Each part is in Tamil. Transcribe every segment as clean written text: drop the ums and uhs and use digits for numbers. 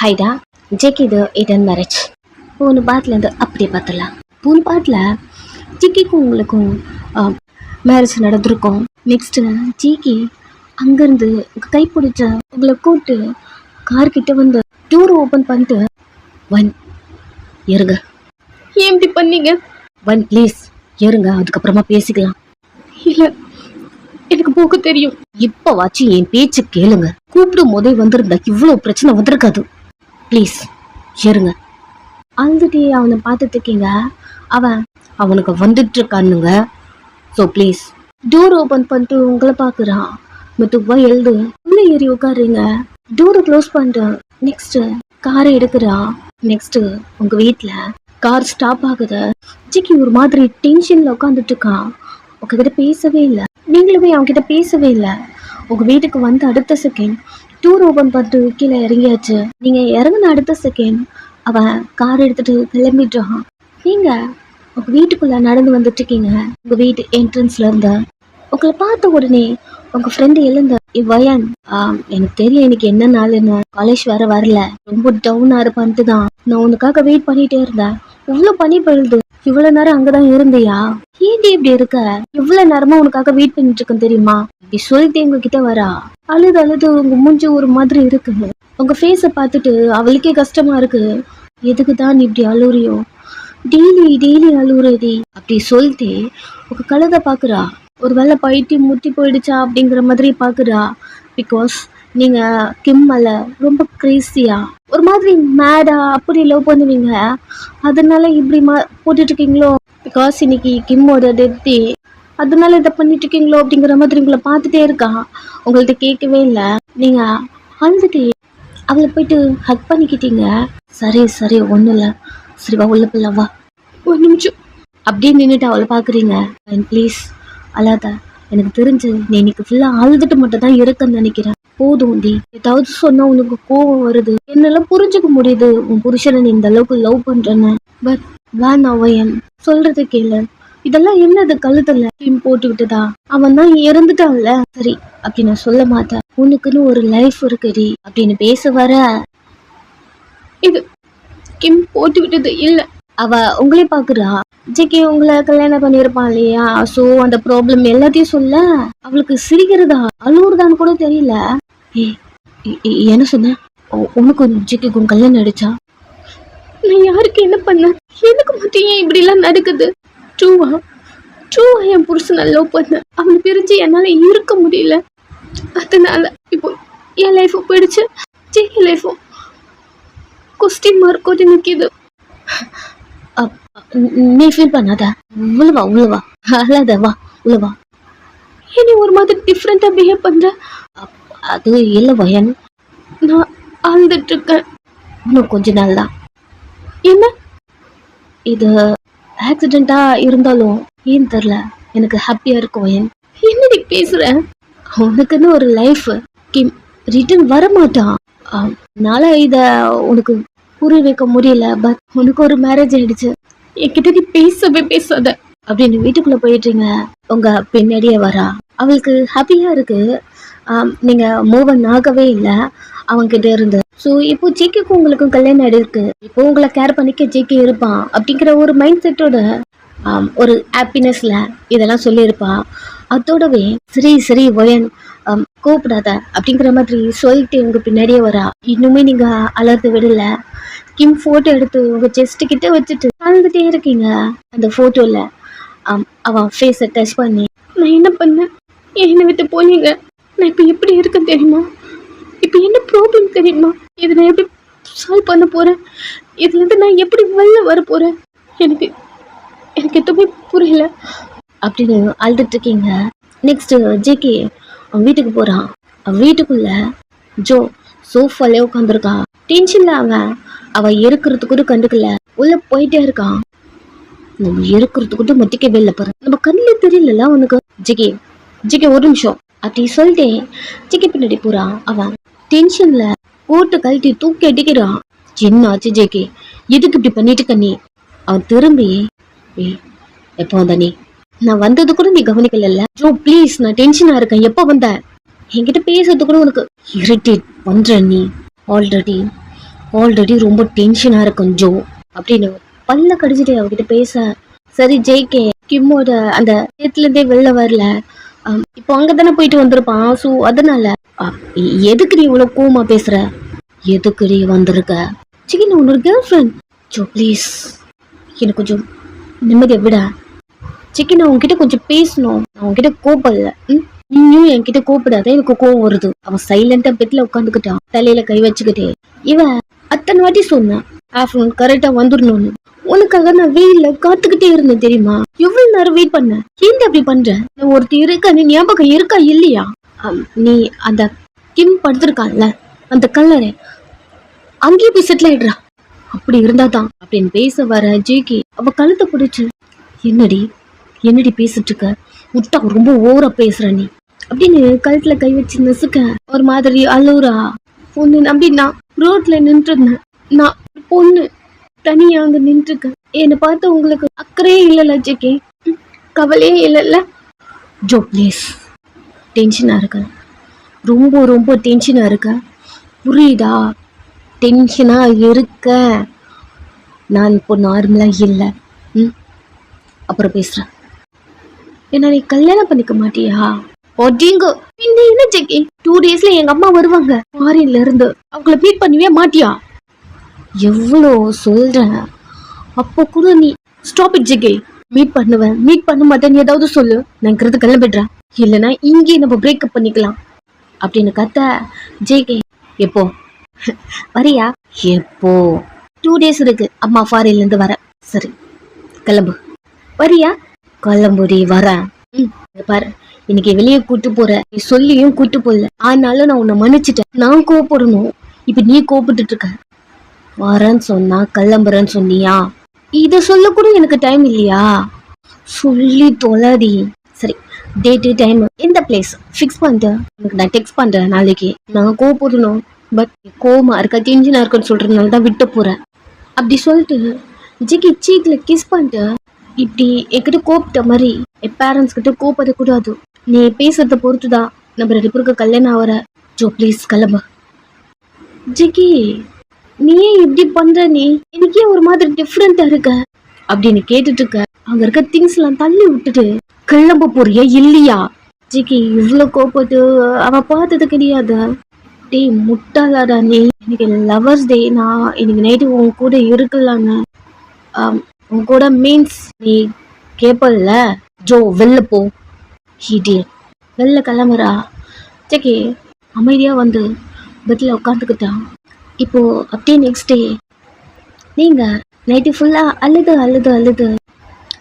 ஹைடா ஜேக்கு இது இடன் மேரேஜ் போன பாட்டிலேருந்து அப்படியே பார்த்தலாம். போன பாட்டில் ஜிக்கிக்கும் உங்களுக்கும் மேரேஜ் நடந்திருக்கும். நெக்ஸ்ட்டு ஜிக்கி அங்கேருந்து கைப்பிடிச்ச உங்களை கூப்பிட்டு கார்கிட்ட வந்து டோர் ஓப்பன் பண்ணிட்டு ஒன் ஏறுங்க. ஏன் இப்படி பண்ணீங்க? ஒன் ப்ளீஸ் ஏறுங்க, அதுக்கப்புறமா பேசிக்கலாம். இல்லை, எனக்கு போக தெரியும். இப்போ வாச்சு என் பேச்சு கேளுங்க. கூப்பிடும் போதே வந்திருந்தா இவ்வளோ பிரச்சனை வந்திருக்காது. ப்ளீஸ் ஏறுங்க. அழுதுட்டே அவனை பார்த்துட்டு இருக்கீங்க. அவனுக்கு வந்துட்டு இருக்கானுங்க. ஸோ ப்ளீஸ் டோர் ஓப்பன் பண்ணிட்டு உங்களை பார்க்குறான். மெதுவா எழுது உள்ள ஏறி உட்காருங்க. டோரை க்ளோஸ் பண்ணிட்டு நெக்ஸ்ட் காரை எடுக்கிறா. நெக்ஸ்ட் உங்க வீட்டில் கார் ஸ்டாப் ஆகுது. ஜிக்கி ஒரு மாதிரி டென்ஷன்ல உட்காந்துட்டு இருக்கான். உங்ககிட்ட பேசவே இல்லை, நீங்களுமே அவன்கிட்ட பேசவே இல்லை. உங்க வீட்டுக்கு வந்து அடுத்த செகண்ட் டூர் ஓப்பன் பண்ணிட்டு கீழே இறங்கியாச்சு. நீங்க இறங்கின அடுத்த செகண்ட் அவன் கார் எடுத்துட்டு கிளம்பிட்டான். நீங்க உங்க வீட்டுக்குள்ள நடந்து வந்துட்டு இருக்கீங்க. உங்க வீட்டு என்ட்ரன்ஸ்ல இருந்த உங்களை பார்த்த உடனே உங்க ஃப்ரெண்டு எழுந்த வயன் எனக்கு தெரியும் இன்னைக்கு என்ன நாளுன்னு. காலேஜ் வேற வரல, ரொம்ப டவுனா இருப்பான்ட்டு தான் நான் உனக்காக வெயிட் பண்ணிட்டே இருந்தேன். இவ்வளவு பனி பெய்யுது, இவ்வளவு நேரம் அங்கதான் இருந்தியா? ஏன்டி இப்படி இருக்க? இவ்வளவு நேரமா உனக்காக வெயிட் பண்ணிட்டு இருக்கேன் தெரியுமா? இப்படி சொல்லிட்டு உங்ககிட்ட வரா. அழுது அழுது உங்க மூஞ்சி ஒரு மாதிரி இருக்கு. உங்க ஃபேஸ பார்த்துட்டு அவளுக்கே கஷ்டமா இருக்கு. எதுக்குதான் நீ இப்படி அழுறியோ? டெய்லி டெய்லி அழுகுறதி அப்படி சொல்லிட்டு உங்க கழுத பாக்குறா. ஒரு வேளை பைத்தியம் முத்தி போயிடுச்சா அப்படிங்கிற மாதிரி பாக்குறா. பிகாஸ் நீங்க கிம் மேல ரொம்ப கிரேசியா ஒரு மாதிரி மேடா அப்படி லவ் பண்ணுவீங்க. அதனால இப்படி போட்டுட்டு இருக்கீங்களோ? பிகாஸ் இன்னைக்கு கிம்மோட டெத்தி, அதனால இதை பண்ணிட்டு இருக்கீங்களோ அப்படிங்கிற மாதிரி உங்களை பார்த்துட்டே இருக்கா. உங்கள்ட்ட கேட்கவே இல்லை. நீங்க அழுதுட்டு அவளை போயிட்டு ஹக் பண்ணிக்கிட்டீங்க. சரி சரி ஒன்றும் இல்லை, சரி வா உள்ள போலாம் வா. ஒரு நிமிஷம் அப்படியே நின்றுட்டு அவளை பார்க்குறீங்க. அண்ட் ப்ளீஸ் அழாத. எனக்கு தெரிஞ்சு நீ இன்னைக்கு ஃபுல்லாக அழுதுட்டு மட்டும் தான் இருக்குன்னு நினைக்கிறேன். போதும் டி, ஏதாவது சொன்னா உனக்கு கோவம் வருது. என்னெல்லாம் புரிஞ்சுக்க முடியுது உன் புருஷனை நீ இந்த அளவுக்கு லவ் பண்றேன்னு. பட் வேணாம் வயன், சொல்றது கேளு. இதெல்லாம் என்னது கழுத்துல டீம் போட்டுக்கிட்டுதா? அவன் தான் இறந்துட்டான்ல. சரி அப்படி நான் சொல்ல மாட்டேன், உனக்குன்னு ஒரு லைஃப் இருக்குடி அப்படின்னு பேச வர இது கிம் போட்டு விட்டது இல்ல. அவ உங்களே பாக்குறா. ஜிக்கி உங்களை கல்யாணம் பண்ணியிருப்பான் இல்லையா? சோ அந்த ப்ராப்ளம் எல்லாத்தையும் சொல்ல அவளுக்கு சிரிக்கிறதா அழுவுறதான்னு கூட தெரியல. என்ன சொன்ன? உனக்கும் ஜிக்கிக்கும் கல்யாணம் ஆயிடுச்சா? நான் யாருக்கு என்ன பண்ண? எனக்கு மட்டும் ஏன் இப்படி எல்லாம் நடக்குது? ட்ரூவா என் புருஷனை லவ் பண்ண. அவனை பிரிஞ்சு என்னால இருக்க முடியல. அதனால இப்போ என் லைஃபும் போயிடுச்சு, ஜிக்கி லைஃபும் கொஸ்டின் மார்க்கோடு நிற்கிது. நீ ஃபீல் பண்ணாத, உள்ளவா அழாத, வா உள்ளவா. ஏன் நீ ஒரு மாதிரி டிஃப்ரெண்டா பிஹேவ் பண்ற? அது இல்லை வயன், நான் அழுதுட்டு இருக்கேன். இன்னும் கொஞ்ச நாள் தான். என்ன இது ஆக்சிடென்ட்டா இருந்தாலும் ஏன் தெரில எனக்கு ஹாப்பியா இருக்கும் வயன். என்ன நீ பேசுற? உனக்குன்னு ஒரு லைஃப் கிம் ரிட்டர்ன் வர மாட்டான். என்னால இத உனக்கு புரிய வைக்க முடியல. பட் உனக்கு ஒரு மேரேஜ் ஆயிடுச்சு. என்கிட்ட நீ பேசவே பேசாத அப்படின்னு வீட்டுக்குள்ள போயிட்டீங்க. உங்க பின்னாடியே வரா. அவளுக்கு ஹாப்பியா இருக்கு. நீங்க மூவன் ஆகவே இல்லை அவன்கிட்ட இருந்து. ஸோ இப்போ ஜிக்கிக்கும் உங்களுக்கும் கல்யாணம் ஆயிருக்கு. இப்போ உங்களை கேர் பண்ணிக்க ஜிக்கி இருப்பான் அப்படிங்கிற ஒரு மைண்ட் செட்டோட ஒரு ஹாப்பினஸ்ல இதெல்லாம் சொல்லியிருப்பா. அதோடவே சரி வயன் கூப்பிடாத அப்படிங்கிற மாதிரி சொல்லிட்டு உங்க பின்னாடியே வரா. இன்னுமே நீங்க அலர்ந்து விடல. கிம் போட்டோ எடுத்து உங்க செஸ்ட் கிட்ட வச்சுட்டு அழுதுட்டே இருக்கீங்க. அந்த போட்டோல அவன் ஃபேஸை டச் பண்ணி நான் என்ன பண்ணேன்? என்னை விட்டு போனீங்க. நான் இப்போ எப்படி இருக்கேன் தெரியுமா? இப்போ என்ன ப்ராப்ளம் தெரியுமா? இதை நான் எப்படி சால்வ் பண்ண போறேன்? இதுலேருந்து நான் எப்படி வெளில வர போறேன்? எனக்கு எதுவுமே புரியல அப்படின்னு அழுதுட்டு இருக்கீங்க. நெக்ஸ்ட் ஜேகே அவன் வீட்டுக்கு போறான். அவன் வீட்டுக்குள்ள ஜோ சோஃபாலே உட்காந்துருக்கான். டென்ஷன்ல அவன் இருக்கிறது கூட கண்டுக்கல. உள்ள போயிட்டே இருக்கான். நம்ம இருக்கிறது கூட மத்திக்கவே இல்லை பாரு. நம்ம கண்ணில் தெரியல உனக்கு. ஜிகே ஒரு நிமிஷம் அப்படி சொல்லிட்டே ஜிகே பின்னாடி போறான். அவன் டென்ஷன்ல கோட்டை கழட்டி தூக்கி அடிக்கிறான். என்ன ஆச்சு ஜேகே? எதுக்கு இப்படி பண்ணிட்டு கண்ணி? அவன் திரும்பி எப்போ வந்த நீ? நான் வந்தது கூட நீ கவனிக்கல. ஜோ ப்ளீஸ், நான் டென்ஷனா இருக்கேன். எப்போ வந்த? என்கிட்ட பேசுறது கூட உனக்கு இரிட்டேட் பண்ற நீ. ஆல்ரெடி ஆல்ரெடி ரொம்ப டென்ஷனா இருக்கும் ஜோ அப்படின்னு பல்ல கடிச்சிட்டு அவகிட்ட பேச, சரி ஜேகே கிம்மோட அந்த இடத்துல இருந்தே வெளில வரல, இப்போ அங்கதானே போயிட்டு வந்திருப்பான், ஸோ அதனால எதுக்கு நீ இவ்வளவு கோவமா பேசுற, எதுக்கு நீ வந்திருக்க, சிக்கி நான் உன்னோட கேர்ள் ஃப்ரெண்ட் ஜோ, ப்ளீஸ் எனக்கு கொஞ்சம் நிம்மதியை விட, சிக்கி நான் உன்கிட்ட கொஞ்சம் பேசணும், நான் உன்கிட்ட கோபப்படல, நீயும் என்கிட்ட கோபப்படாத, எனக்கு கோவம் வருது. அவன் சைலண்டா பெட்ல உட்காந்துக்கிட்டான், தலையில கை வச்சுக்கிட்டே. இவன் அத்தனை வாட்டி சொன்னான் ஆஃப்டர்நூன் கரெக்டா வந்துடணும்னு. உனக்காக நான் வெயில்ல காத்துக்கிட்டே இருந்தேன் தெரியுமா, எவ்வளவு நேரம் வெயிட் பண்ண, ஏன் அப்படி பண்ற, நான் ஒருத்தி இருக்க, நீ ஞாபகம் இருக்கா இல்லையா, நீ அந்த கிம் படுத்திருக்கான்ல அந்த கல்லறை அங்கேயே போய் செட்டில் ஆயிடுறா, அப்படி இருந்தாதான் அப்படின்னு பேச வர ஜேகே அவ கழுத்தை பிடிச்சு, என்னடி என்னடி பேசிட்டு இருக்க, விட்டா ரொம்ப ஓவரா பேசுற நீ அப்படின்னு கழுத்துல கை வச்சு நசுக்க ஒரு மாதிரி அழுவுறா. பொண்ணு நம்பி நான் ரோட்ல நின்று இருந்தேன், நான் பொண்ணு தனியா அங்க நின்றுருக்கேன், என்னை பார்த்து உங்களுக்கு அக்கறையே இல்லைல்ல ஜேகே, கவலையே இல்லைல்ல ஜோ, ப்ளீஸ் டென்ஷனா இருக்க, ரொம்ப ரொம்ப டென்ஷனா இருக்க, புரியுதா, டென்ஷனா இருக்க, நான் இப்போ நார்மலா இல்லை, அப்புறம் பேசுறேன், என்ன நீ கல்யாணம் பண்ணிக்க மாட்டியா, ஒட்டிங்க பின்ன என்ன ஜெகி, 2 daysல எங்க அம்மா வருவாங்க ஃபாரின்ல இருந்து, அவங்கள மீட் பண்ணவே மாட்டியா, எவ்வளோ சொல்றேன், அப்போ கூட நீ ஸ்டாப் இட் ஜெகி, மீட் பண்ணுவேன் மீட் பண்ண மாட்டேன்னு ஏதாவது சொல்லு, நான் இருக்கிறது கிளம்பிடுறேன், இல்லைன்னா இங்கே நம்ம பிரேக்கப் பண்ணிக்கலாம் அப்படின்னு கத்த ஜேகே, எப்போ வரியா, எப்போ 2 days இருக்கு அம்மா ஃபாரின்ல இருந்து வர, சரி கிளம்பு, வரியா, கிளம்புடி வரேன், பாரு இன்னைக்கு வெளியே கூட்டு போற, நீ சொல்லியும் கூட்டு போடல, ஆனாலும் நான் உன்னை மன்னிச்சுட்டேன், நான் கோவப்படணும், இப்ப நீ கோவப்பட்டு இருக்க, வரேன்னு சொன்னா கிளம்புறேன்னு சொன்னியா, இத சொல்ல கூட எனக்கு டைம் இல்லையா, சொல்லி தொலைடி, சரி டேட்டு டைம் இந்த பிளேஸ் ஃபிக்ஸ் பண்ணிட்டு எனக்கு நான் டெக்ஸ்ட் பண்றேன், நாளைக்கு நான் கோவப்படணும், பட் கோவமா இருக்க டென்ஷனா இருக்குன்னு சொல்றதுனால தான் விட்டு போறேன் அப்படி சொல்லிட்டு ஜிக்கி சீக்ல கிஸ் பண்ணிட்டு, இப்படி என்கிட்ட கோப்பிட்ட மாதிரி என் பேரண்ட்ஸ் கிட்ட கோப்படக்கூடாது, நீ பேசுறத பொறுத்துதான் நம்ம 2 பேருக்கு கல்யாணம் ஆகிற, ஜோ ப்ளீஸ் கிளம்பு. ஜிக்கி நீ ஏன் இப்படி பண்ற, நீ எனக்கே ஒரு மாதிரி டிஃப்ரெண்டா இருக்க அப்படின்னு கேட்டுட்டு இருக்க, அங்க இருக்க திங்ஸ் எல்லாம் தள்ளி விட்டுட்டு கிளம்ப போறியா இல்லையா, ஜிக்கி இவ்வளவு கோப்பட்டு அவ பார்த்தது கிடையாது, டே முட்டாளாடா நீ, இன்னைக்கு லவர்ஸ் டே, நான் இன்னைக்கு நைட்டு உன் கூட இருக்கலான்னு, உன் கூட மீன்ஸ் நீ கேப்பல்ல, ஜோ வெளில போ, ஹீடியட் வெளில கிளம்புறா. ஜெகி அமைதியா வந்து பெட்ல உட்காந்துக்கிட்டான். இப்போ அப்படியே நெக்ஸ்ட் டே நீங்க நைட்டு ஃபுல்லா அழுது அழுது அழுது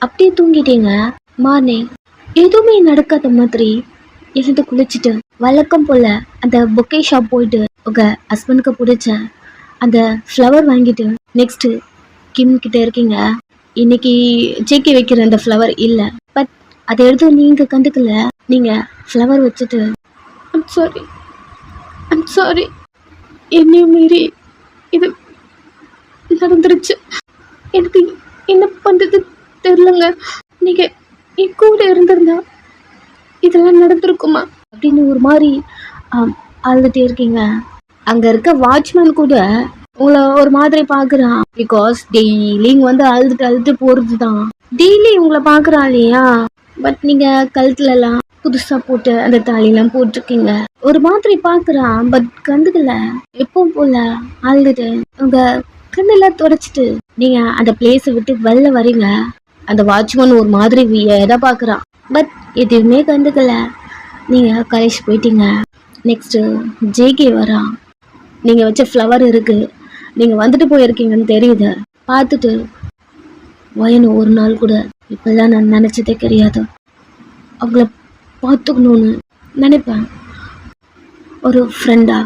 அப்படியே தூங்கிட்டீங்க. மார்னிங் எதுவுமே நடக்காத மாதிரி எழுந்து குளிச்சுட்டு வழக்கம் போல அந்த பொக்கே ஷாப் போயிட்டு உங்க ஹஸ்பண்டுக்கு பிடிச்ச அந்த ஃப்ளவர் வாங்கிட்டு நெக்ஸ்ட் கிம் கிட்ட இருக்கீங்க. இன்னைக்கு ஜேகே வைக்கிற அந்த ஃப்ளவர் இல்லை, பட் அதை எடுத்து நீங்க கண்டுக்கல, நீங்க ஃப்ளவர் வச்சுட்டு ஐம் சாரி என்னையும் மீறி இது நடந்துருச்சு, எனக்கு என்ன பண்றது தெரியலங்க, நீங்க என் கூட இருந்திருந்தா இதெல்லாம் நடந்திருக்குமா அப்படின்னு ஒரு மாதிரி அழுதுட்டே இருக்கீங்க. அங்க இருக்க வாட்ச்மேன் கூட உங்களை ஒரு மாதிரி பாக்குறான், பிகாஸ் டெய்லி வந்து அழுதுட்டு அழுதுட்டு போறதுதான், டெய்லி உங்களை பாக்குறான் இல்லையா, பட் நீங்க கழுத்துல எல்லாம் புதுசா போட்டு அந்த தாலியெல்லாம் போட்டிருக்கீங்க, ஒரு மாதிரி பாக்குறான், பட் கண்டுக்கல, எப்பவும் போல அழுதுட்டு உங்க கண்ணெல்லாம் தொடச்சிட்டு நீங்க அந்த பிளேஸை விட்டு வெளில வரீங்க. அந்த வாட்ச்மேன் ஒரு மாதிரி வியடா பாக்குறான், பட் எதுவுமே கண்டுக்கல, நீங்க காலேஜ் போயிட்டீங்க. நெக்ஸ்ட் ஜேகே வரான், நீங்க வச்ச ஃப்ளவர் இருக்கு, நீங்க வந்துட்டு போயிருக்கீங்கன்னு தெரியுது, பார்த்துட்டு வயனு ஒரு நாள் கூட இப்பெல்லாம் நான் நினைச்சதே கிடையாது, அவங்கள பார்த்துக்கணும்னு நினைப்பேன், ஒரு ஃப்ரெண்டா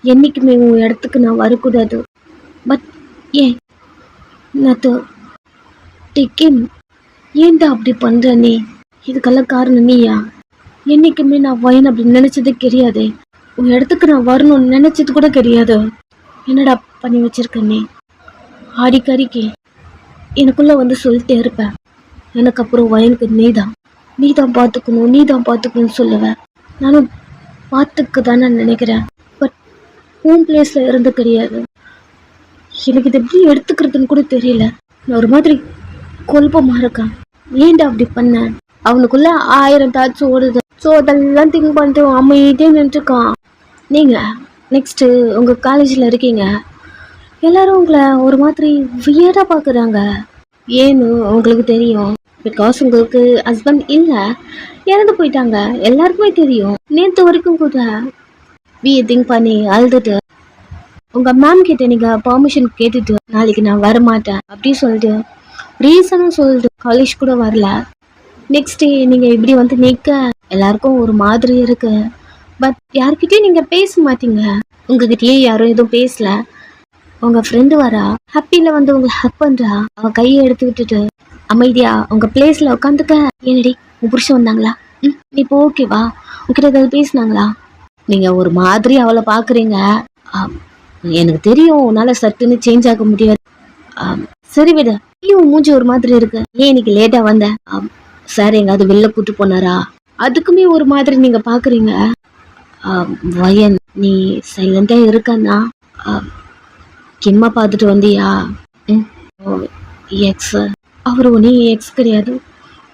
என்னைக்குமே உன் இடத்துக்கு நான் வரக்கூடாது, பட் ஏன் நேற்று டிக்கிம் ஏன்டா அப்படி பண்ற நீ, இதுக்கெல்லாம் காரணம் நீயா, என்னைக்குமே நான் வயன் அப்படின்னு நினைச்சதே கிடையாது, உன் இடத்துக்கு நான் வரணும்னு நினைச்சது கூட கிடையாது, என்னடா பண்ணி வச்சிருக்க நீ, அடிக்கடிக்கு எனக்குள்ள வந்து சொல்லிட்டே இருப்பேன், எனக்கு அப்புறம் வயனுக்கு நீதான் பார்த்துக்கணும்னு சொல்லுவேன், நானும் பார்த்துக்க தானே நினைக்கிறேன், பட் உன் பிளேஸ்ல இருந்து கிடையாது. எனக்கு இது எப்படி எடுத்துக்கிறதுன்னு கூட தெரியல. நான் ஒரு மாதிரி குழப்பமா இருக்கான். ஏன்டா அப்படி பண்ண? அவனுக்குள்ள 1000 தாட்ஸ் ஓடுது. ஸோ அதெல்லாம் திங்க் பண்ணிட்டு அமைதியே நின்றுருக்கான். நீங்க நெக்ஸ்ட் உங்க காலேஜ்ல இருக்கீங்க. எல்லாரும் உங்களை ஒரு மாதிரி வியர்டா பாக்குறாங்க. ஏன்னு உங்களுக்கு தெரியும். பிகாஸ் உங்களுக்கு ஹஸ்பண்ட் இல்லை, இறந்து போயிட்டாங்க. எல்லாருக்குமே தெரியும். நேற்று வரைக்கும் கூட திங்க் பண்ணி அழுதுட்டு உங்க மேம் கிட்ட நீங்க பெர்மிஷன் கேட்டுட்டு நாளைக்கு நான் வரமாட்டேன் அப்படி சொல்லிட்டு ரீசனும் சொல்லிட்டு காலேஜ் கூட வரல. நெக்ஸ்ட் டே நீங்க இப்படி வந்து நிற்க எல்லாருக்கும் ஒரு மாதிரி இருக்கு. பட் யார்கிட்டயும் நீங்க பேச மாட்டீங்க. உங்ககிட்டயும் யாரும் எதுவும் பேசல. உங்க ஃப்ரெண்டு வரா, ஹாப்பியில வந்து உங்களை ஹக் பண்றா. அவ கையை எடுத்து விட்டுட்டு அமைதியா உங்க பிளேஸ்ல உட்காந்துக்க. ஏனடி உன் புருஷன் வந்தாங்களா? நீ இப்போ ஓகேவா? உங்ககிட்ட ஏதாவது பேசினாங்களா? நீங்க ஒரு மாதிரி அவளை பாக்குறீங்க. எனக்கு தெரியும் உன்னால சட்டுன்னு சேஞ்ச் ஆக முடியாது. சரி விட, நீயும் மூஞ்சி ஒரு மாதிரி இருக்கு. ஏன் இன்னைக்கு லேட்டா வந்த? சார் எங்காவது வெளில கூட்டு போனாரா? அதுக்குமே ஒரு மாதிரி நீங்க பாக்குறீங்க. வயன் நீ சைலண்டா இருக்கன்னா கிம்மா பார்த்துட்டு வந்தியா? எக்ஸ். அவரு நீ எக்ஸ் கிடையாது,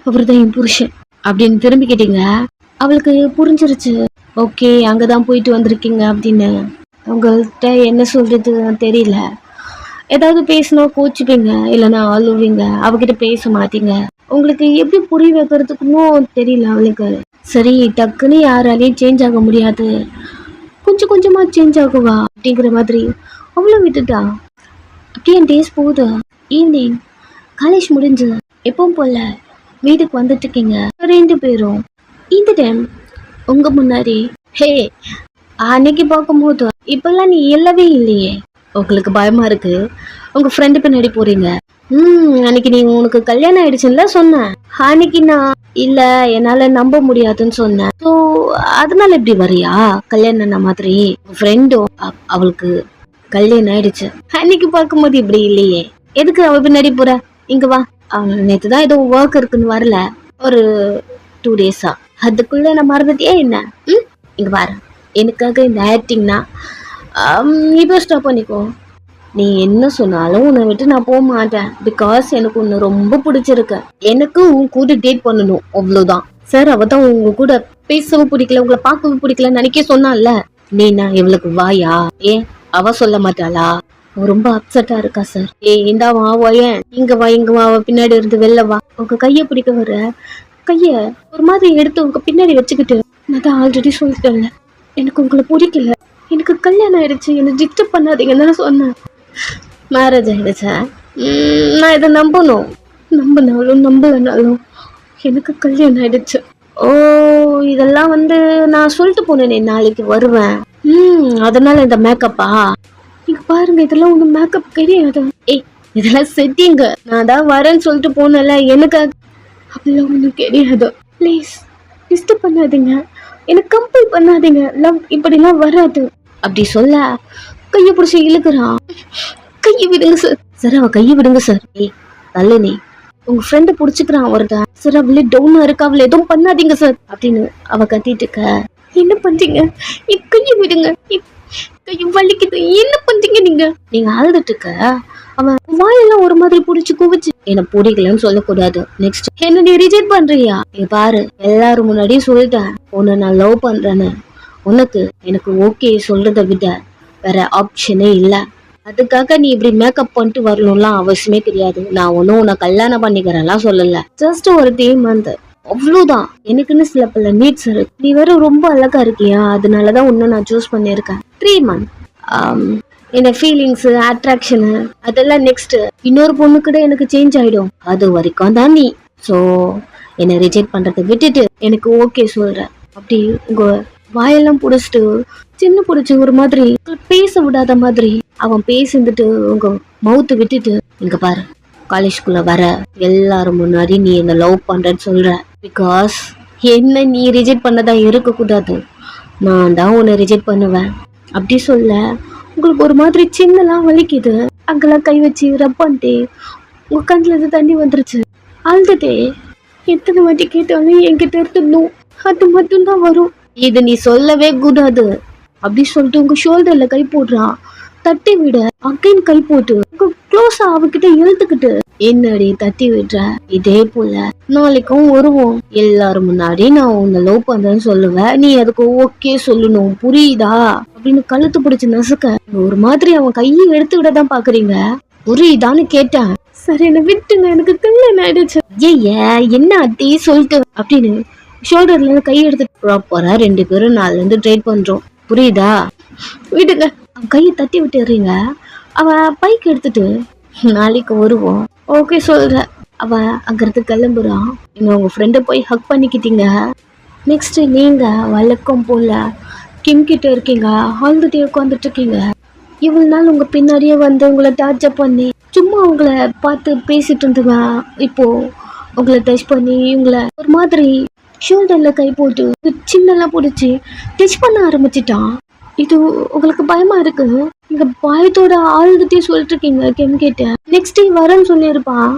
அவரு தான் என் புருஷன் அப்படின்னு திரும்பிக்கிட்டீங்க. அவளுக்கு புரிஞ்சிருச்சு. ஓகே அங்கதான் போயிட்டு வந்திருக்கீங்க அப்படின்னு. உங்கள்கிட்ட என்ன சொல்றது தெரியல. ஏதாவது பேசணும் கோச்சுப்பீங்க, இல்லைன்னா அழுவீங்க. அவகிட்ட பேச மாட்டீங்க. உங்களுக்கு எப்படி புரிய வைக்கிறதுக்குன்னு தெரியல அவளுக்கு. சரி டக்குன்னு யாராலையும் சேஞ்ச் ஆக முடியாது, கொஞ்சம் கொஞ்சமா சேஞ்ச் ஆகுவா அப்படிங்கிற மாதிரி அவ்வளோ விட்டுட்டா. அப்படியே டேஸ் போகுது. ஈவினிங் காலேஜ் முடிஞ்சு எப்பவும் போல வீட்டுக்கு வந்துட்டு இருக்கீங்க 2 பேரும். இந்த டைம் உங்க முன்னாடி ஹே அன்னைக்கு பார்க்கும்போது இப்பெல்லாம் நீ இல்லவே இல்லையே. உங்களுக்கு பயமா இருக்கு. உங்க ஃப்ரெண்டு பின்னாடி போறீங்க. அன்னைக்கு நீ உனக்கு கல்யாணம் ஆயிடுச்சுன்னு சொன்னேன். அன்னைக்கு நான் இல்ல என்னால நம்ப முடியாதுன்னு சொன்னேன். ஸோ அதனால எப்படி வரியா கல்யாணம் மாதிரி? ஃப்ரெண்டும் அவளுக்கு கல்யாணம் ஆயிடுச்சு. அன்னைக்கு பார்க்கும்போது இப்படி இல்லையே. எதுக்கு அவ பின்னாடி போற? இங்க வா. நேற்றுதான் ஏதோ ஒர்க் இருக்குன்னு வரல, ஒரு 2 டேஸா. அதுக்குள்ள நான் மறந்துட்டியே என்ன? இங்க பாரு, எனக்காக இந்த ஆக்டிங்னா இப்போ ஸ்டாப் பண்ணிக்கோ. நீ என்ன சொன்னாலும் உன்னை விட்டு நான் போக மாட்டேன். பிகாஸ் எனக்கு உன்னை ரொம்ப பிடிச்சிருக்கு. எனக்கு உன் கூட டேட் பண்ணணும், அவ்வளவுதான். சார் அவ தான் உங்க கூட பேசவும் பிடிக்கல, உங்களை பார்க்கவும் பிடிக்கல நினைக்க சொன்னால. நீ நான் இவளுக்கு வாயா? ஏன் அவ சொல்ல மாட்டாளா? ரொம்ப அப்செட்டா இருக்கா சார். இந்தா வா ஏன் இங்க வா, இங்க வா. பின்னாடி இருந்து வெளில வா. உங்க கைய பிடிக்க வர கைய ஒரு மாதிரி எடுத்து உங்க பின்னாடி வச்சுக்கிட்டு, நான் தான் ஆல்ரெடி சொல்லிட்டேன்ல எனக்கு உங்களை பிடிக்கல, எனக்கு கல்யாணம் ஆயிடுச்சு, என்ன டிஸ்டர்ப் பண்ணாதீங்கன்னு சொன்னேன். மேரேஜ் ஆயிடுச்சா? நான் இதை நம்பணும். நம்பினாலும் நம்பலனாலும் எனக்கு கல்யாணம் ஆயிடுச்சு. ஓ இதெல்லாம் நான் சொல்லிட்டு போனேனே நாளைக்கு வருவேன். அதனால இந்த மேக்கப்பா? நீங்க பாருங்க, இதெல்லாம் ஒண்ணு மேக்கப் கிடையாது. இதெல்லாம் செட்டிங்க. நான் தான் வரேன்னு சொல்லிட்டு போனல, எனக்கு அப்படிலாம் ஒண்ணும் கிடையாது. ப்ளீஸ் டிஸ்டர்ப் பண்ணாதீங்க, எனக்கு கம்பல் பண்ணாதீங்க. லவ் இப்படிலாம் வராது அப்படி சொல்ல கையை பிடிச்சி இழுக்கிறான். கையை விடுங்க சார். சார் அவ கையை விடுங்க சார். தள்ளு நீ. உங்க ஃப்ரெண்டு பிடிச்சிக்கிறான் ஒருத்தன். சார் அவளே டவுனா இருக்கா, அவளை எதுவும் பண்ணாதீங்க சார் அப்படின்னு அவ கத்திட்டு இருக்க. என்ன பண்றீங்க? கையை விடுங்க, கையை வலிக்குது. என்ன பண்றீங்க நீங்க? நீங்க அழுதுட்டு இருக்க. அவன் வாயெல்லாம் ஒரு மாதிரி புடிச்சு குவிச்சு, என்ன பிடிக்கலன்னு சொல்லக்கூடாது. நெக்ஸ்ட் என்ன நீ ரிஜெக்ட் பண்றியா? நீ பாரு, எல்லாரும் முன்னாடியும் சொல்லிட்டேன் உன்னை நான் லவ் பண்றேன்னு. உனக்கு எனக்கு ஓகே சொல்றதை விட வேற ஆப்ஷனே இல்ல. அதுக்காக நீ இப்படி மேக்கப் பண்ணிட்டு வரணும்லாம் அவசியமே கிடையாது. நான் ஒன்னும் உன்னை கல்யாணம் பண்ணிக்கிறேன்லாம் சொல்லல. ஜஸ்ட் ஒரு 3 மந்த் அவ்வளவுதான். எனக்குன்னு சில பல நீட்ஸ் இருக்கு. நீ வேற ரொம்ப அழகா இருக்கியா, அதனாலதான் உன்னை நான் சூஸ் பண்ணியிருக்கேன். 3 மந்த் இந்த ஃபீலிங்ஸ் அட்ராக்ஷனு அதெல்லாம் நெக்ஸ்ட் இன்னொரு பொண்ணு கூட எனக்கு சேஞ்ச் ஆயிடும். அது வரைக்கும் தான் நீ. ஸோ என்னை ரிஜெக்ட் பண்றதை விட்டுட்டு எனக்கு ஓகே சொல்ற. அப்படி உங்க வாயெல்லாம் புடிச்சிட்டு சின்ன பிடிச்சி ஒரு மாதிரி பேச விடாத மாதிரி அவன் பேசிட்டு உங்க மவுத்து விட்டுட்டு, இங்க பாரு, காலேஜ்குள்ள வர எல்லாரும் முன்னாடி நீ என்ன லவ் பண்றேன்னு சொல்ற. பிகாஸ் என்ன நீ ரிஜெக்ட் பண்ணதா இருக்க கூடாது, நான் தான் உன்னை ரிஜெக்ட் பண்ணுவேன் அப்படி சொல்ல. உங்களுக்கு ஒரு மாதிரி சின்னலாம் வலிக்குது. அங்கெல்லாம் கை வச்சு ரப் பண்ணிட்டே உங்க கண்ணுல இருந்து தண்ணி வந்துருச்சு. அழுதுட்டே எத்தனை வாட்டி கேட்டாலும் என்கிட்ட இருக்கணும், அது மட்டும்தான் வரும். இது நீ சொல்லவே கூடாது. அப்படி சொல்லிட்டு உங்க ஷோல்டர்ல கை போடுறான். தட்டி விட அகைன் கை போட்டு க்ளோஸா அவகிட்ட இழுத்துக்கிட்டு என்னடி தட்டி விடுற, இதே போல நாளைக்கும் வருவோம், எல்லாரும் முன்னாடி நான் உன்னை லவ் பண்றேன்னு சொல்லுவேன், நீ அதுக்கு ஓகே சொல்லணும், புரியுதா அப்படின்னு கழுத்து பிடிச்சு நசுக்க ஒரு மாதிரி அவன் கையை எடுத்து விட தான் பாக்குறீங்க. புரியுதான்னு கேட்டேன். சார் என்ன விட்டுங்க, எனக்கு கல்யாணம் ஆயிடுச்சு. ஏ என்ன அத்தி சொல்லிட்டு அப்படின்னு ஷோல்டர்ல இருந்து கை எடுத்துட்டு ப்ராப்பரா 2 பேரும் நாள்ல இருந்து ட்ரேட் பண்றோம், புரியுதா? விடுங்க. அவன் கையை தட்டி விட்டுறீங்க. அவன் பைக் எடுத்துட்டு நாளைக்கு வருவோம் ஓகே சொல்ற. அவன் அங்கிருந்து கிளம்புறான். நீங்க உங்க ஃப்ரெண்டை போய் ஹக் பண்ணிக்கிட்டீங்க. நெக்ஸ்ட் நீங்க வழக்கம் போல கிம் கிட்ட இருக்கீங்க, ஆழ்ந்துட்டே உட்காந்துட்டு இருக்கீங்க. இவ்வளவு நாள் உங்க பின்னாடியே வந்து உங்களை டார்ச்சர் பண்ணி சும்மா உங்களை பார்த்து பேசிட்டு இருந்தவன் இப்போ உங்களை டச் பண்ணி உங்களை ஒரு மாதிரி ஷோல்டர்ல கை போட்டு சின்னலாம் பிடிச்சி டச் பண்ண ஆரம்பிச்சிட்டான். இது உங்களுக்கு பயமா இருக்கு? நீங்க பயத்தோட ஆழ்ந்துட்டே சொல்லிட்டு இருக்கீங்க கெம் கிட்ட. நெக்ஸ்ட் டே வரேன்னு சொல்லியிருப்பான்.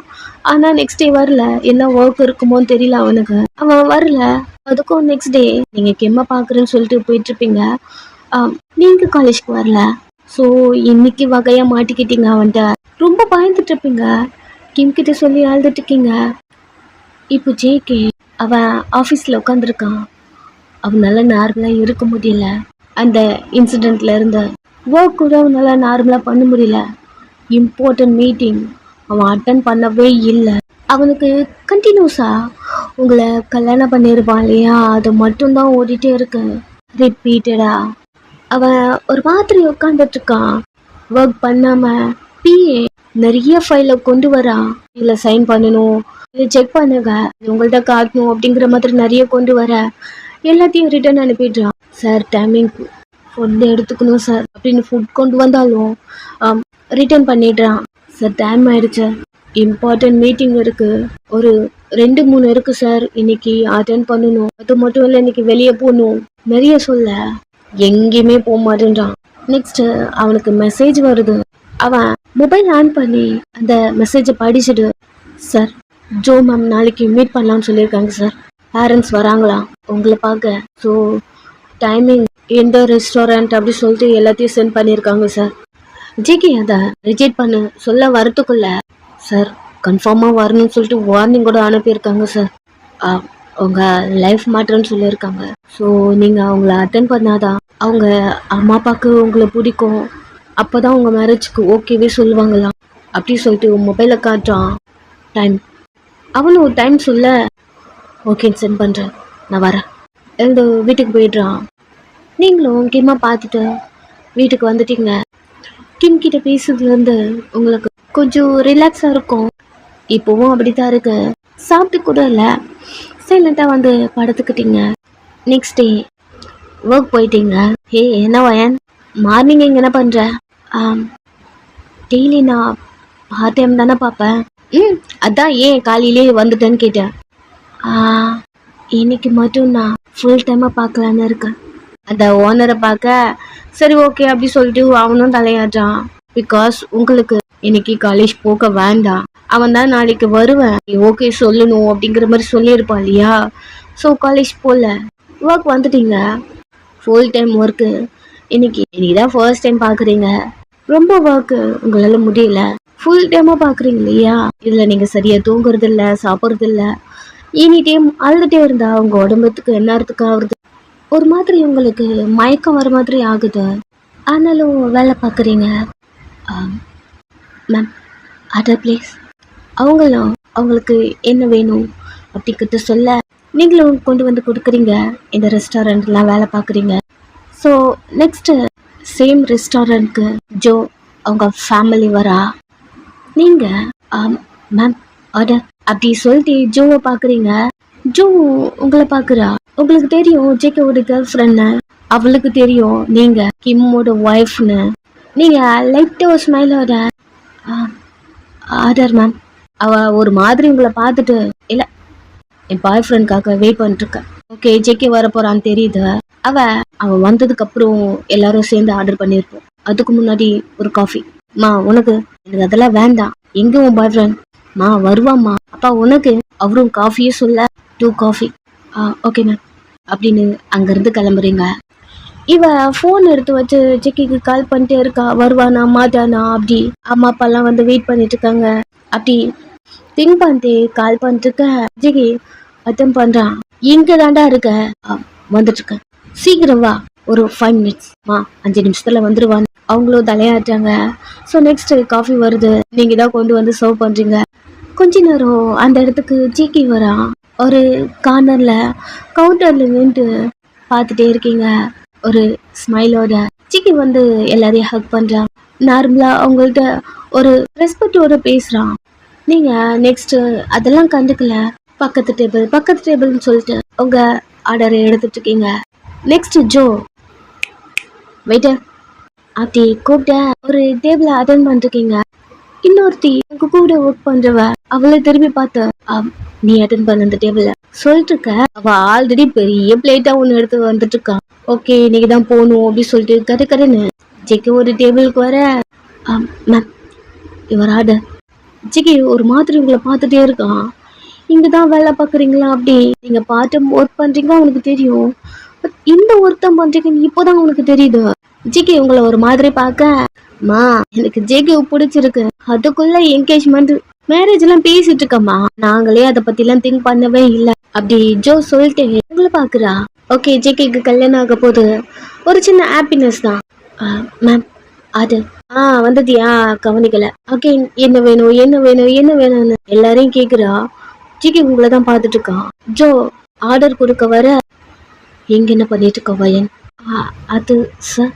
ஆனா நெக்ஸ்ட் டே வரல. என்ன ஒர்க் இருக்குமோன்னு தெரியல அவனுக்கு. அவன் வரல. அதுக்கும் நெக்ஸ்ட் டே நீங்க கெம்ம பாக்குறேன்னு சொல்லிட்டு போயிட்டு இருப்பீங்க. நீங்க காலேஜ்க்கு வரல. ஸோ இன்னைக்கு வகையா மாட்டிக்கிட்டீங்க. அவன்கிட்ட ரொம்ப பயந்துட்டு இருப்பீங்க. கிம் கிட்ட சொல்லி அழுதுட்டு இருக்கீங்க. இப்போ ஜேகே அவன் ஆஃபீஸில் உட்காந்துருக்கான். அவனால நார்மலாக இருக்க முடியல. அந்த இன்சிடெண்ட்ல இருந்த ஒர்க் கூட அவனால நார்மலாக பண்ண முடியல. இம்பார்ட்டன்ட் மீட்டிங் அவன் அட்டன் பண்ணவே இல்லை. அவனுக்கு கண்டினியூஸாக உங்களை கல்யாணம் பண்ணியிருப்பான் இல்லையா, அது மட்டும்தான் ஓடிட்டே இருக்கு ரிப்பீட்டடா. அவன் ஒரு மாதிரி உட்காந்துட்டு இருக்கான். ஒர்க் பண்ணாம பிஏ நிறைய ஃபைலை கொண்டு வரான். இதில் சைன் பண்ணணும், இதை செக் பண்ணுங்க, உங்கள்கிட்ட காட்டணும் அப்படிங்கிற மாதிரி நிறைய கொண்டு வர எல்லாத்தையும் ரிட்டர்ன் அனுப்பிடுறான். சார் டைமிங் ஃபுட் எடுத்துக்கணும் சார் அப்படின்னு ஃபுட் கொண்டு வந்தாலும் ரிட்டர்ன் பண்ணிடுறான். சார் டைம் ஆயிடுச்சு, இம்பார்ட்டன்ட் மீட்டிங் இருக்கு, ஒரு 2-3 இருக்கு சார், இன்னைக்கு அட்டென்ட் பண்ணணும், அது மட்டும் இல்லை இன்னைக்கு வெளியே போகணும், நிறைய சொல்ல எங்கேயுமே போக மாட்டேன்றான். நெக்ஸ்ட் அவனுக்கு மெசேஜ் வருது. அவன் மொபைல் ஆன் பண்ணி அந்த மெசேஜை படிச்சுட்டு, சார் ஜோ மேம் நாளைக்கு மீட் பண்ணலாம்னு சொல்லியிருக்காங்க சார், பேரண்ட்ஸ் வராங்களாம் உங்களை பார்க்க, ஸோ டைமிங் எந்த ரெஸ்டாரண்ட் அப்படி சொல்லிட்டு எல்லாத்தையும் சென்ட் பண்ணியிருக்காங்க சார். ஜிகே அதை ரிஜெக்ட் பண்ண சொல்ல வரத்துக்குள்ள, சார் கன்ஃபார்மாக வரணும்னு சொல்லிட்டு வார்னிங் கூட அனுப்பியிருக்காங்க சார், அவங்க லைஃப் மாற்றன்னு சொல்லியிருக்காங்க, ஸோ நீங்கள் அவங்கள அட்டன் பண்ணாதான் அவங்க அம்மா அப்பாவுக்கு உங்களை பிடிக்கும், அப்போ தான் உங்கள் மேரேஜ்க்கு ஓகேவே சொல்லுவாங்களாம் அப்படி சொல்லிட்டு மொபைலை காட்டுறான். டைம் அவனும் ஒரு டைம் சொல்ல ஓகேன்னு சென்ட் பண்ணுறேன், நான் வரேன் எழுந்து வீட்டுக்கு போயிடுறான். நீங்களும் கிம்மா பார்த்துட்டு வீட்டுக்கு வந்துட்டீங்க. கிம் கிட்ட பேசுறதுலேருந்து உங்களுக்கு கொஞ்சம் ரிலாக்ஸாக இருக்கும். இப்போவும் அப்படி தான் இருக்கு. சாப்பிட்டு கூட இல்லை, சைலண்ட்டாக வந்து படுத்துக்கிட்டீங்க. நெக்ஸ்ட் டே ஒர்க் போயிட்டீங்க. ஹே என்ன வயன் மார்னிங் இங்கே என்ன பண்ணுற? டெய்லி நான் பார்ட் டைம் தானே பார்ப்பேன். அதான் ஏன் காலையிலே வந்துட்டேன்னு கேட்டேன். இன்னைக்கு மட்டும் நான் ஃபுல் டைமாக பார்க்கலான்னு இருக்கேன். அந்த ஓனரை பார்க்க சரி ஓகே அப்படி சொல்லிட்டு அவனும் தலையாடுறான். பிகாஸ் உங்களுக்கு இன்னைக்கு காலேஜ் போக வேண்டாம், அவன் தான் நாளைக்கு வருவேன் ஓகே சொல்லணும் அப்படிங்கிற மாதிரி சொல்லியிருப்பான் இல்லையா, ஸோ காலேஜ் போகல. ஒர்க் வந்துட்டீங்க, ஃபுல் டைம் ஒர்க்கு. இன்னைக்கு தான் ஃபர்ஸ்ட் டைம் பார்க்குறீங்க. ரொம்ப ஒர்க்கு உங்களால் முடியல, ஃபுல் டைமாக பார்க்குறீங்க இல்லையா, இதில் நீங்கள் சரியாக தூங்குறது இல்லை, சாப்பிட்றது இல்லை, எனி டைம் அழுதுகிட்டே இருந்தா உங்கள் உடம்புக்கு என்ன அர்த்தம் ஆகுறது, ஒரு மாதிரி உங்களுக்கு மயக்கம் வர மாதிரி ஆகுது. ஆனாலும் வேலை பார்க்குறீங்க. மேம் அதர் பிளேஸ் அவங்களும் அவங்களுக்கு என்ன வேணும் அப்படிங்கிட்ட சொல்ல நீங்களும் கொண்டு வந்து கொடுக்குறீங்க. இந்த ரெஸ்டாரண்ட்லாம் வேலை பார்க்குறீங்க. ஸோ நெக்ஸ்ட்டு சேம் ரெஸ்டாரண்ட்க்கு ஜோ அவங்க ஃபேமிலி வரா. நீங்கள் மேம் ஆர்டர் அப்படி சொல்லிட்டு ஜோவை பார்க்குறீங்க. ஜோ உங்களை பார்க்குறா. உங்களுக்கு தெரியும் ஜேகேவோட கேர்ள் ஃப்ரெண்ட்னு, அவளுக்கு தெரியும் நீங்கள் கிம்மோட ஒய்ஃப்னு. நீங்கள் லைட்டாக ஒரு ஸ்மைலோட ஆர்டர் மேம். அவள் ஒரு மாதிரி உங்களை பார்த்துட்டு இல்லை என் பாய் ஃப்ரெண்ட்காக வெயிட் பண்ணிட்டுருக்கேன். ஓகே ஜேகே வர போகிறான்னு தெரியுது. அவன் வந்ததுக்கப்புறம் எல்லாரும் சேர்ந்து ஆர்டர் பண்ணியிருப்போம். அதுக்கு முன்னாடி ஒரு காஃபி. மா உனக்கு? எனக்கு அதெல்லாம் வேண்டாம். எங்கே உன் பாய் ஃப்ரெண்ட்? மா வருவாம்மா. அப்பா உனக்கு? அவரும் காஃபியே சொல்ல 2 காஃபி. ஓகே மேம் அப்படின்னு அங்கேருந்து கிளம்புறீங்க. இவ ஃபோன் எடுத்து வச்சு ஜிக்கிக்கு கால் பண்ணிட்டே இருக்கா, வருவானா மாட்டானா அப்படி. அம்மா அப்பாலாம் வந்து வெயிட் பண்ணிட்டு இருக்காங்க. அப்படி திங்க் பண்ணிட்டு கால் பண்ணிட்டு இருக்க ஜிக்கி அட்டன் பண்றான். இங்க தாண்டா இருக்க, வந்துட்டு இருக்கேன், சீக்கிரம் வா, ஒரு 5 minutes 5 நிமிஷத்துல வந்துருவான். அவங்களும் தலையாட்டுறாங்க. ஸோ நெக்ஸ்ட் காஃபி வருது, நீங்க தான் கொண்டு வந்து சர்வ் பண்றீங்க. கொஞ்ச நேரம் அந்த இடத்துக்கு ஜிக்கி வரான். ஒரு கார்னர்ல கவுண்டர்ல நின்று பார்த்துட்டே இருக்கீங்க ஒரு ஸ்மைலோட. ஜிக்கி வந்து எல்லாரையும் ஹக் பண்றான். நார்மலா அவங்கள்ட்ட ஒரு ரெஸ்பெக்டோட பேசுறான். நீங்க நெக்ஸ்ட் அதெல்லாம் கண்டுக்கல. பக்கத்து டேபிள்னு சொல்லிட்டு உங்க ஆர்டரை எடுத்துட்டு இருக்கீங்க. நெக்ஸ்ட் ஜோ வெயிட்டர் அப்படி கூப்பிட்ட ஒரு டேபிள அட்டன் பண்ணிருக்கீங்க. இன்னொருத்தி உங்க கூட ஒர்க் பண்றவ அவளை திரும்பி பார்த்து, நீ அட்டன் பண்ண அந்த டேபிள சொல்லிட்டு இருக்க. அவ ஆல்ரெடி பெரிய பிளேட்டா ஒண்ணு எடுத்து வந்துட்டு இருக்கான். ஓகே நீங்க தான் போகணும் அப்படின்னு சொல்லிட்டு கரென்னு ஜிக்கி ஒரு டேபிளுக்கு வர, மேம் இவர் ஆர்டர். ஜிக்கி ஒரு மாதிரி உங்களை பார்த்துட்டே இருக்கான். இங்கதான் வேலை பாக்குறீங்களா அப்படி, நீங்க பார்ட் ஒர்க் பண்றீங்க அவனுக்கு தெரியும். பட் இந்த ஒர்க் தான் பண்றீங்கன்னு இப்போதான் அவனுக்கு தெரியுது. ஜிக்கி உங்களை ஒரு மாதிரி பார்க்க, எனக்கு ஜேகே பிடிச்சிருக்கு, அதுக்குள்ள என்கேஜ்மெண்ட் மேரேஜ் எல்லாம் பேசிட்டு இருக்கம்மா, நாங்களே அதை பத்தி எல்லாம் திங்க் பண்ணவே இல்லை அப்படி ஜோ சொல்லிட்டு உங்களை பாக்குறா. ஓகே ஜேகேக்கு கல்யாணம் ஆக போது, ஒரு சின்ன ஹாப்பினஸ் தான். மேம் அது வந்ததியா கவனிக்கல. ஓகே என்ன வேணும்னு எல்லாரையும் கேக்குறா. ஜிகே உங்களை தான் பார்த்துட்டு இருக்கான். ஜோ ஆர்டர் கொடுக்க வர, எங்க என்ன பண்ணிட்டு இருக்க வயன்? அது சார்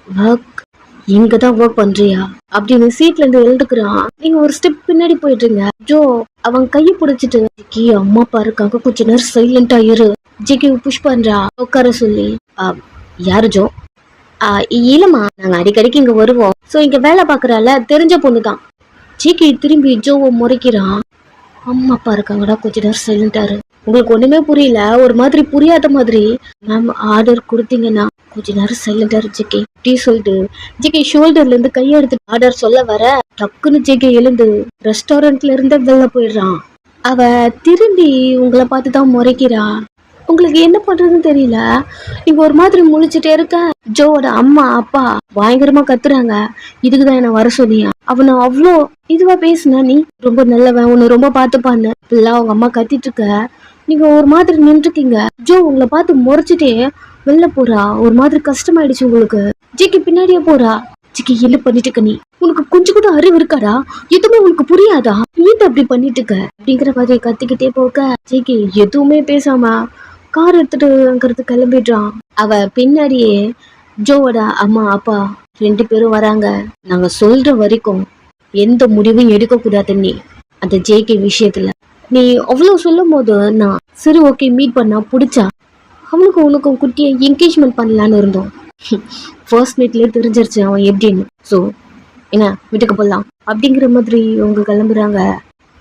ஒர்க், இங்க தான் ஒர்க் பண்றியா அப்படின்னு சீட்ல இருந்து எழுதுக்குறான். நீங்க ஒரு ஸ்டெப் பின்னாடி போயிட்டுருங்க. ஜோ அவன் கையை பிடிச்சிட்டு, ஜிக்கி அம்மா அப்பா இருக்காங்க, கொஞ்ச நேரம் சைலண்டா இரு. ஜிக்கி புஷ் பண்றா உட்கார சொல்லி. யாரு ஜோ? இல்லம்மா நாங்க அடிக்கடிக்கு இங்க வருவோம். சோ இங்க வேலை பாக்குறால தெரிஞ்ச பொண்ணுதான். ஜிக்கி திரும்பி ஜோவை முறைக்கிறான். அம்மா அப்பா இருக்காங்கடா, கொஞ்ச நேரம் சைலண்டாரு. உங்களுக்கு ஒண்ணுமே புரியல, ஒரு மாதிரி புரியாத மாதிரி. மேம் ஆர்டர் கொடுத்தீங்கன்னா கொஞ்ச நேரம் சைலண்டா ஜிக்கி அப்படி சொல்லிட்டு ஜிக்கி ஷோல்டர்ல இருந்து கையை எடுத்து ஆர்டர் சொல்ல வர, டக்குன்னு ஜிக்கி எழுந்து ரெஸ்டாரண்ட்ல இருந்து வெளில போயிடுறான். அவ திரும்பி உங்களை பார்த்துதான் முறைக்கிறா. உங்களுக்கு என்ன பண்றதுன்னு தெரியல, நீங்க ஒரு மாதிரி முழிச்சுட்டே இருக்க. ஜோவோட அம்மா அப்பா பயங்கரமா கத்துறாங்க. இதுக்குதான் என்ன வர சொன்னியா, அவனை அவ்வளோ இதுவா பேசுன, நீ ரொம்ப நல்லவன், உன்னை ரொம்ப பார்த்துப்பான்னு இப்பெல்லாம் அவங்க அம்மா கத்திட்டு இருக்க. நீங்க ஒரு மாதிரி நின்றுருக்கீங்க. ஜோ உங்களை பார்த்து முறைச்சிட்டே வெளில போறா. ஒரு மாதிரி கஷ்டமாயிடுச்சு உங்களுக்கு. ஜிக்கி பின்னாடியே போறா. ஜிக்கி என்ன பண்ணிட்டு இருக்க நீ, உனக்கு கொஞ்சம் கூட அறிவு இருக்காடா, எதுவுமே உனக்கு புரியாதா, நீ அப்படி பண்ணிட்டு இருக்க அப்படிங்கிற மாதிரி கத்திக்கிட்டே போக ஜிக்கி எதுவுமே பேசாம கார் எடுத்துட்டு அங்கிறது கிளம்பிடுறான். அவ பின்னாடியே ஜோவோட அம்மா அப்பா 2 பேரும் வராங்க. நாங்க சொல்ற வரைக்கும் எந்த முடிவும் எடுக்க கூடாது நீ அந்த ஜேகே விஷயத்துல. நீ அவ்வளவு சொல்லும் போது நான் சரி ஓகே மீட் பண்ணா பிடிச்சா அவனுக்கு உனக்கும் குட்டியை என்கேஜ்மெண்ட் பண்ணலான்னு இருந்தோம். ஃபர்ஸ்ட் மீட்லயே தெரிஞ்சிருச்சு அவன் எப்படின்னு. ஸோ என்ன வீட்டுக்கு போடலாம் அப்படிங்கிற மாதிரி அவங்க கிளம்புறாங்க.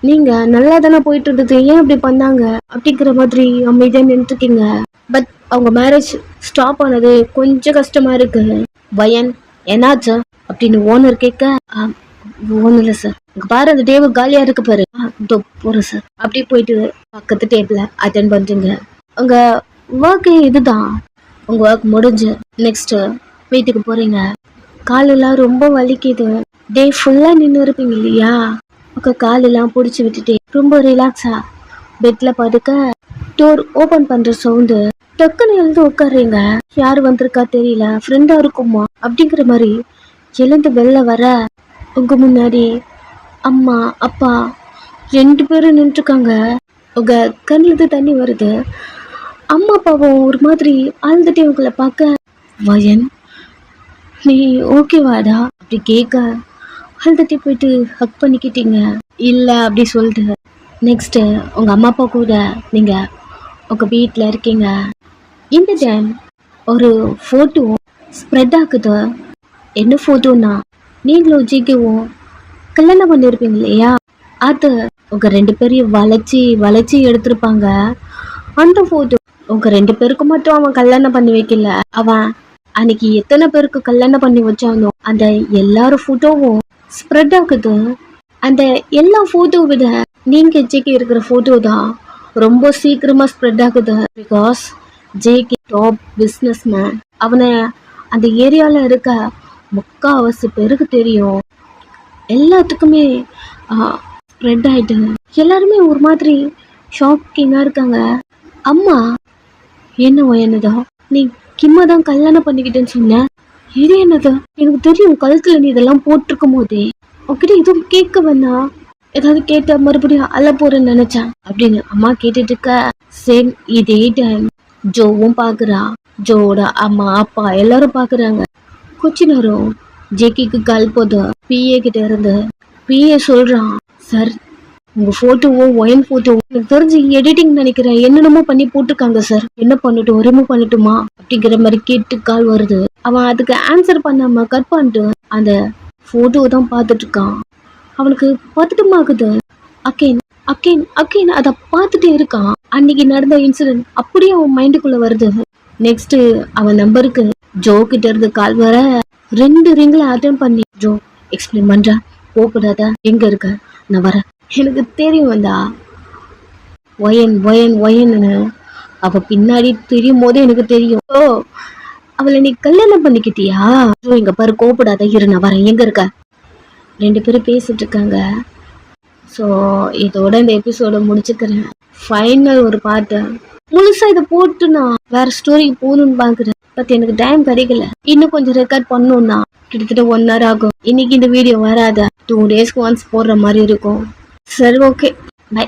நீங்க நல்லா தானே போயிட்டு இருந்தது, ஏன் அப்படி பண்ணாங்க அப்படிங்கிற மாதிரி அமைதியா நின்றுருக்கீங்க. பட் அவங்க மேரேஜ் ஸ்டாப் ஆனது கொஞ்சம் கஷ்டமா இருக்கு. வயன் என்னாச்சு அப்படின்னு ஓனர் கேட்க, ஒன்றும் இல்லை சார், பாரு அந்த டேபிள் காலியா இருக்கு பாரு, போறேன் சார். அப்படி போயிட்டு பக்கத்து டேபிள அட்டென்ட் பண்றீங்க. உங்க ஒர்க் இதுதான், உங்க ஒர்க் முடிஞ்சு நெக்ஸ்ட் வீட்டுக்கு போறீங்க. காலெல்லாம் ரொம்ப வலிக்குது, டே ஃபுல்லா நின்று இருப்பீங்க இல்லையா, உங்க காலெல்லாம் பிடிச்சி விட்டுட்டே ரொம்ப ரிலாக்ஸா பெட்ல படுக்க டோர் ஓபன் பண்ற சவுண்டு. டக்குன்னு எழுந்து உட்காடுறீங்க. யாரு வந்திருக்கா தெரியல, ஃப்ரெண்டா இருக்குமா அப்படிங்கிற மாதிரி எழுந்து வெளில வர, உங்க முன்னாடி அம்மா அப்பா 2 பேரும் நின்றுருக்காங்க. உங்க கண்ணிலிருந்து தண்ணி வருது. அம்மா அப்பாவும் ஒரு மாதிரி அழுதுட்டே உங்களை பார்க்க, வயன் நீ ஓகேவாடா அப்படி கேட்க அழுதுட்டே போயிட்டு ஹக் பண்ணிக்கிட்டீங்க. இல்லை அப்படி சொல்லிட்டு நெக்ஸ்ட் உங்க அம்மா அப்பா கூட நீங்க உங்க வீட்டில் இருக்கீங்க. இந்த டைம் ஒரு ஃபோட்டோ ஸ்ப்ரெட் ஆகுது. என்ன ஃபோட்டோன்னா, நீங்களும் ஜிகேவும் கல்யாணம் பண்ணியிருப்பீங்க இல்லையா, அது உங்க 2 பேரையும் வளைச்சி எடுத்திருப்பாங்க. அந்த ஃபோட்டோ உங்க 2 பேருக்கு மட்டும் அவன் கல்யாணம் பண்ணி வைக்கல, அவன் அன்னைக்கு எத்தனை பேருக்கு கல்யாணம் பண்ணி வச்சானோ அந்த எல்லாரும் ஃபோட்டோவும் ஸ்ப்ரெட் ஆகுது. அந்த எல்லா ஃபோட்டோ விட நீங்க ஜிகே இருக்கிற ஃபோட்டோ தான் ரொம்ப சீக்கிரமா ஸ்ப்ரெட் ஆகுது. Because JK top business man. அவனை அந்த ஏரியாவில் இருக்க முக்காவாசி பேருக்கு தெரியும். எல்லாத்துக்குமே ஸ்ப்ரெட் ஆயிட்டு எல்லாருமே ஒரு மாதிரி ஷாக்கிங்காக இருக்காங்க. அம்மா என்னதா நீ கிம்மா தான் கல்யாணம் பண்ணிக்கிட்டேன்னு சொன்ன, இது என்னது? எனக்கு தெரியும் கழுத்துல நீ இதெல்லாம் போட்டிருக்கும் போதே உங்ககிட்ட எதுவும் கேட்க வேணா, ஏதாவது கேட்ட மறுபடியும் அழ போறேன்னு நினைச்சேன் அப்படின்னு அம்மா கேட்டுட்டு இருக்க. சேம் இதே டைம் ஜோவும் பாக்குறா. ஜோட அம்மா அப்பா எல்லாரும் பாக்குறாங்க. கொஞ்ச நேரம் ஜேக்கிக்கு கால் போது பிஏ கிட்ட இருந்து பிஏ சொல்றான், சார் உங்க போட்டோவோ ஒயன் போட்டோ எனக்கு தெரிஞ்சு எடிட்டிங் நினைக்கிறேன், என்னென்னமோ பண்ணி போட்டிருக்காங்க சார், என்ன பண்ணட்டும் ரிமூவ் பண்ணட்டுமா அப்படிங்கிற மாதிரி கேட்டு கால் வருது. அவன் அதுக்கு ஆன்சர் பண்ணாம கட் பண்ணிட்டு அந்த போட்டோ தான் பார்த்துட்டு இருக்கான். அவனுக்கு பார்த்துட்டுமாக்குது. அகெயின் அகெயின் அகெயின் அதை பார்த்துட்டே இருக்கான். அன்னைக்கு நடந்த இன்சிடென்ட் அப்படியே அவன் மைண்டுக்குள்ள வருது. நெக்ஸ்ட் அவன் நம்பருக்கு ஜோ கிட்ட இருந்து கால் வர 2 ரிங்ல அட்டென்ட் பண்ணி ஜோ எக்ஸ்பிளைன் பண்ற, போகக்கூடாத, எங்க இருக்க, நான் வரேன், எனக்கு தெரியும் வந்தா ஒயன் ஒயன் ஒயன்னு அவ பின்னாடி தெரியும் போதே எனக்கு தெரியும். ஓ அவளை நீ கல்யாணம் பண்ணிக்கிட்டியா? ஜோ இங்க பாரு, கோபப்படாத, இரு நான் வரேன், எங்க இருக்க? 2 பேரும் பேசிட்டு இருக்காங்க. ஸோ இதோட இந்த எபிசோட முடிச்சுக்கிறேன். ஃபைனல் ஒரு பாட்டு முழுசா இதை போட்டு நான் வேற ஸ்டோரிக்கு போகணும்னு பாக்குறேன். பட் எனக்கு டைம் கிடைக்கல. இன்னும் கொஞ்சம் ரெக்கார்ட் பண்ணணும்னா கிட்டத்தட்ட 1 hour ஆகும். இன்னைக்கு இந்த வீடியோ வராத, 2 days ஒன்ஸ் போடுற மாதிரி இருக்கும். சரி, ஓகே, பை.